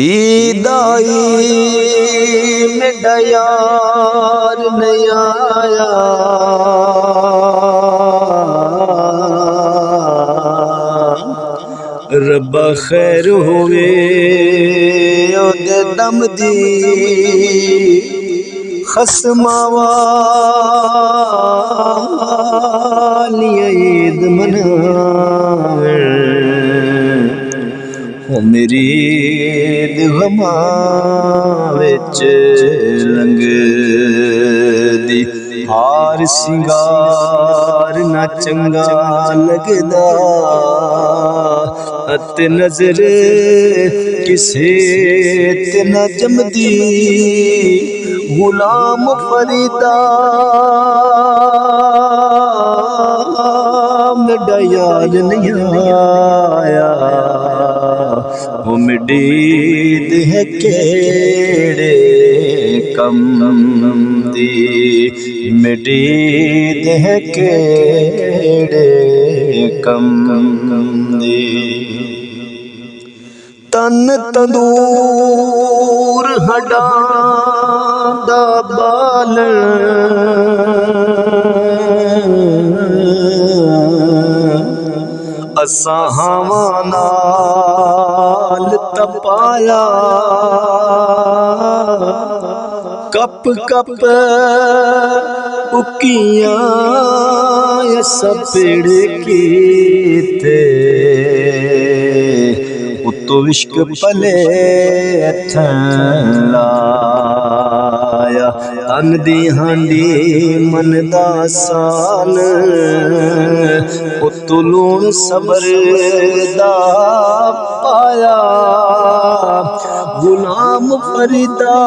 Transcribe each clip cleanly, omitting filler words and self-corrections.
ईदाई मेरा यार नहीं आया, रब्बा खैर होवे ओदे दम दी खसमा वाली ईद मनावे। ओ मेरी ईद गमा विच लंघदी, हार सिंगार ना चंगा लगदा, अते नजर किसे ते न जमदी। गुलाम फरीदा मेरा यार नहीं आया, वो मेरी ईद है केड़े कम दी, मेरी ईद है केड़े कम दी। तन तंदूर हड्डां दा बालन, असां हवां नाल तपाया, कप कप उकियां असां पेड़ कीते, उत्तो इश्क पले लाया। तन दी हांडी मन दा सान, उत्तो लूण सबर दा पाया। गुलाम फरीदा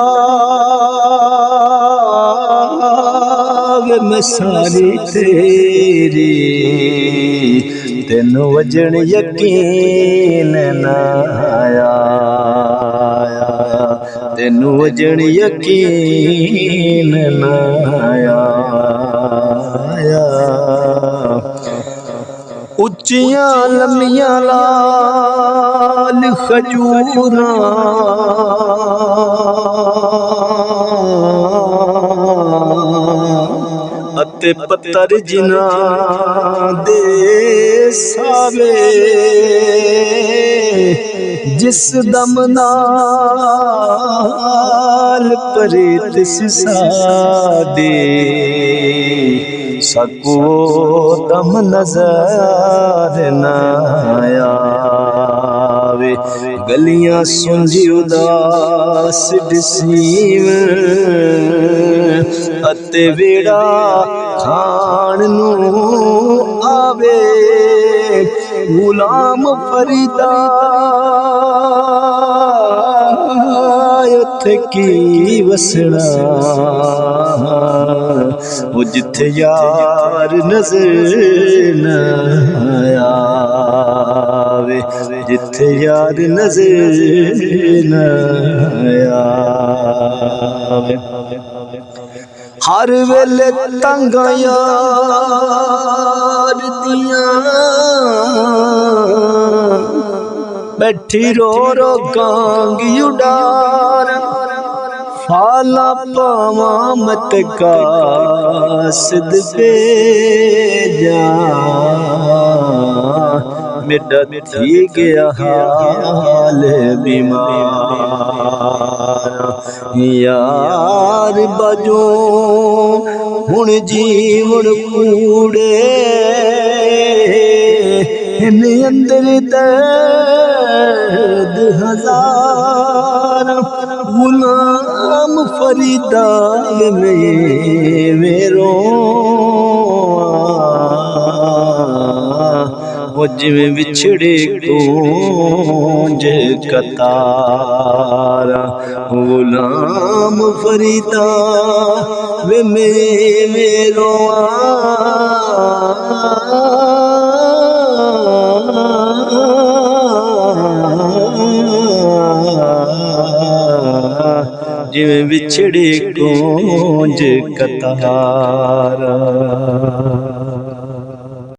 वे मैं सारी तेरी, तेन वजन यकीन न आया, तेन वजन यकीन न आया। उच्चियां लम्मियां लाल खजूरां, अते पत्तर जिन्हां दे सावे, जिस दम नाल परीत सादे, सको दम नजर न आवे। गलियां सुंजी उदास दिसीव, अते वेड़ा खान नू आवे। गुलाम फरीदा उथे की वसना, वो जिथे यार नजर न आवे, जिथे यार नजर न आवे। हर वेले तंग यार दियां, बैठी रो रो कांगी उडार, फाला पावा मत कासद पे जा, मेरा थी गया हाल बीमार। यार बजो हुण जीवन कूड़े, इन अंदर दर्द हजार। गुलाम फरीदा मेरो वो जिवें बिछड़े गूंज कतारा। गुलाम फरीदा वे मेरो जिवें बिछड़े गूंज कतारा।